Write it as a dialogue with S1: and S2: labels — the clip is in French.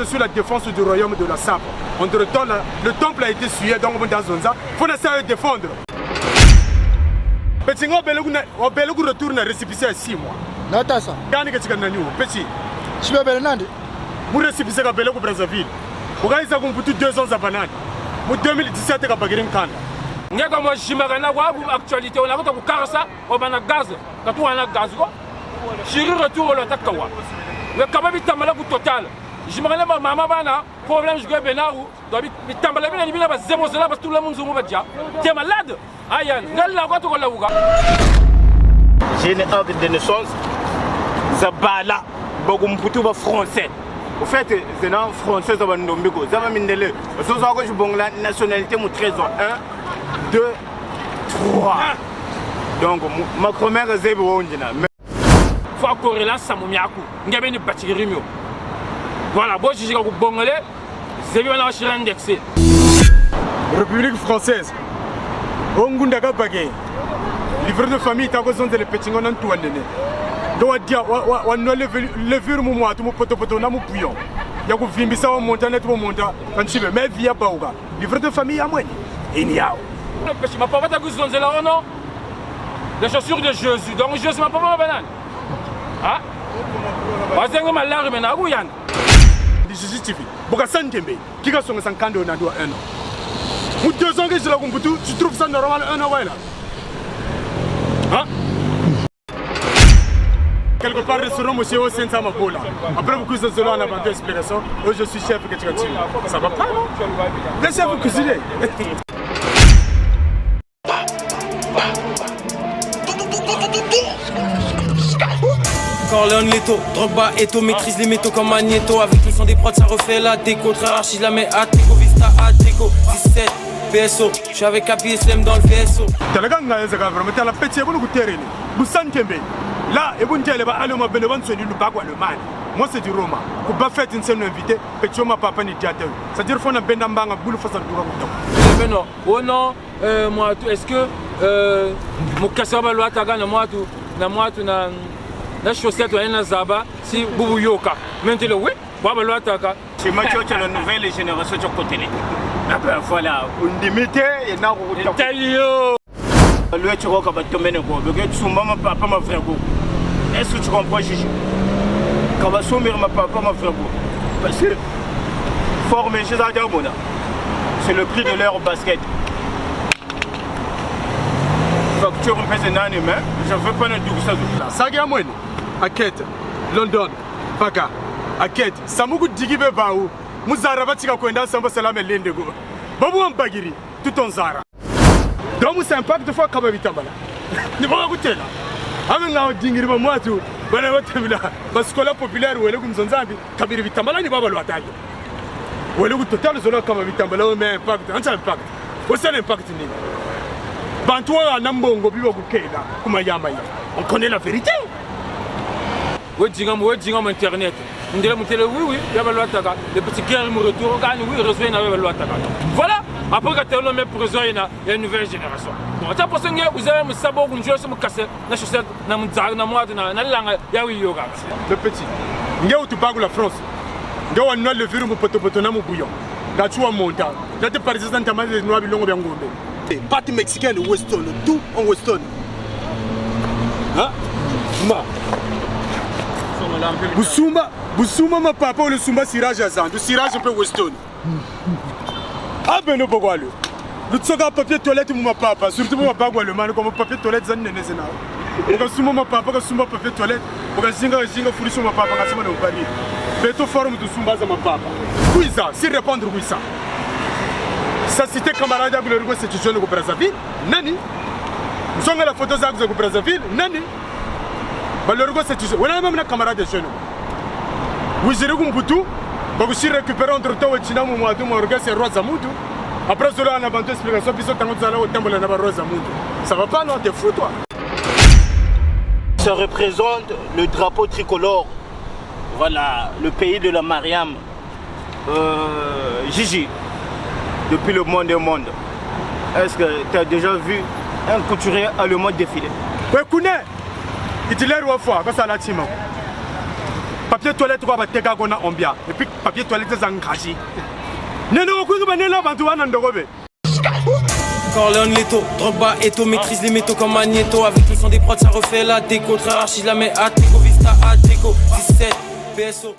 S1: forces sur la défense du royaume de la Sabre. Entre-temps, le temple a été suivi, donc on dans Zonza. Il faut essayer de défendre. Petit, on retourne à récépissé à 6 mois.
S2: Natasa.
S1: Petit.
S2: Je vais Bernard.
S1: Vous récépissez à Belou Brazzaville. Vous avez 2 ans à Banane. Pour 2017, à Bagirin Khan.
S3: Moi, je me rends à l'actualité. On a vu que Karasa, on a gaz. Quand on a gaz, je retourne au Takawa. Le Kababi Tamala total. Je me rends à Maman Bana, problème, je vais Benarou. Mais Tamala Bina, il y a 0 parce que tout le monde est tu malade. Ayan,
S4: j'ai une acte de naissance. Zabala, Bogumputu français. Au fait, c'est un français qui est nombreux. Ça va m'indeler. Ce soir, je suis la nationalité, mon 13 ans. 1, 2, 3. Donc, ma grand-mère est zéro.
S3: Faut correr là, ça m'a mis à bâtir. Voilà, bon, je suis au Bongolais. C'est bien la Chirane d'excès.
S1: République française. Ongundaga Bagay. Livre de famille, tu as besoin de les petits en Antoine. Donc, on a levé mon mois, tout mon poteau, on a mon bouillon. Il y a un film, ça va monter, on monte. Quand tu veux, mais via Baouga. Livre de famille à moi. Il y a.
S3: Ma papa t'a besoin de là, non? Les chaussures de Jésus. Donc, Jésus m'a pas ma banane. Ah? Vas-y, on m'a l'air maintenant, où Yann?
S1: Jésus TV. Bokasan Kembe. Qui a son 50 ans, on a 1 an. Ou 2 ans que je l'ai compris, tu trouves ça normal 1 an, ouais, là? Hein? Quelque part, le restaurant, monsieur, au sein de ma bola. Après, vous cuisinez cela en avant d'explication. Je suis chef que tu as tué. Ça va pas, non? Laissez-vous cuisiner.
S5: Corleone Leto, Drogba Eto, maîtrise les métaux comme Magneto. Avec le son des prods, ça refait la déco. Très rare, si je la mets à Teco, Vista à Teco. 17, PSO, je suis avec APSM dans le VSO.
S1: T'as la gang, t'as la petite, vous terrain. Vous sentez bien. Là, et vous dites, allez, ma bénévole, c'est du Bagua le man. Moi, c'est du Roma. Pour pas faire une scène invitée, petit ma papa ni diateur. C'est-à-dire qu'il faut un bendambang, boule face à tout.
S3: Non, oh non, moi, est-ce que mon casseur va l'ouataga, moi, tout, la chaussette, on zaba, si Boubou Yoka. Maintenant, oui, Baba l'ouataga.
S4: C'est Mathieu qui est la nouvelle génération de côté. Voilà, on limite et n'a pas de le tu vois que tu mènes quoi, parce que tu maman papa ma frère go. Est-ce que tu comprends Gigi? Quand va soumettre ma papa ma frère go. Parce que former chez Adamona, c'est le prix de leur basket. Facture on fait un an mais je veux pas le dire ça.
S1: Saga moi, Aket, London, Faka, Aket, Samugu Digibe Baou, Muzaraba Tika Kwenda Samba Salam et Lindego. Babou Ambagiri, tout en Zara. Donc c'est un pacte de fois Kababi Tambala. Ne pas écouter là. Avec la dingiri moi tout. Voilà votre là. Parce que la populaire ou elle comme Zanzabi, Kabiri Tambala ni baba l'attaque. Ou elle total zolo Kababi Tambala mais impact, un impact. Au seul impact ni. Bantoua Nambongo bibo Kukela, Kumayama. On connaît la vérité.
S3: Oui, dis-moi internet. On dirait mon télé, oui, il y a l'ouataga. Le petit guerre me retourne, oui, reçoit une l'ouataga. Voilà. Après, quand on met prison, il y a une nouvelle génération. Bon, tu as pensé que vous avez un sabot, une joueuse, une cassette, une chaussette, une zara, une moite, une langue, il y a eu yoga.
S1: Le petit, il y a où tu parles la France. Il y a un le virus pour te potonner mon bouillon. Là, tu as monté. Là, tu parles de ta manière de noir, bilongo bien gourmé. Parti mexicain de Weston, tout en Weston. Hein? Ma. Boussouma, ma papa, ou le Soumba Siraj Azan, du Siraj un peu Weston. Ah ben non, pourquoi le tsoga papier toilette pour ma papa, surtout pour ma papa, le man comme papier toilette zan nene zena. Pour que ma papa, que suma papier toilette, pour que zinga fouille sur ma papa, que suma no bari. Beto forme de sumba za ma papa. Kuiza, si répondre oui ça. Ça c'était camarade avec le rugo c'est jeune au Brazzaville, nani. Nous sommes la photo za au Brazzaville, nani. Bah le rugo c'est jeune. On a même la camarade de jeune. Oui, j'ai regardé Mboutou. Donc si récupérons entre temps et China mon regard c'est Roi Zamoudou. Après cela on a vendu explication puis on a au temple de Roi Zamoudou. Ça va pas non, t'es fou toi.
S4: Ça représente le drapeau tricolore. Voilà, le pays de la Mariam. Gigi, depuis le monde. Est-ce que tu as déjà vu un couturier allemand défiler?
S1: Oui, connais. Il te l'a fois, parce que ça l'a timé. papier toilette kwa bateka kona ombia et puis papier toilette za ngashi neno ko banela bantu wana ndogobe.
S5: Corleone, Leto, Drogba, Eto, maîtrise les métaux comme Magneto. Avec le son des prods, ça refait la déco. Très rare, si je la mets à Teco, Vista, à Teco. 17, PSO.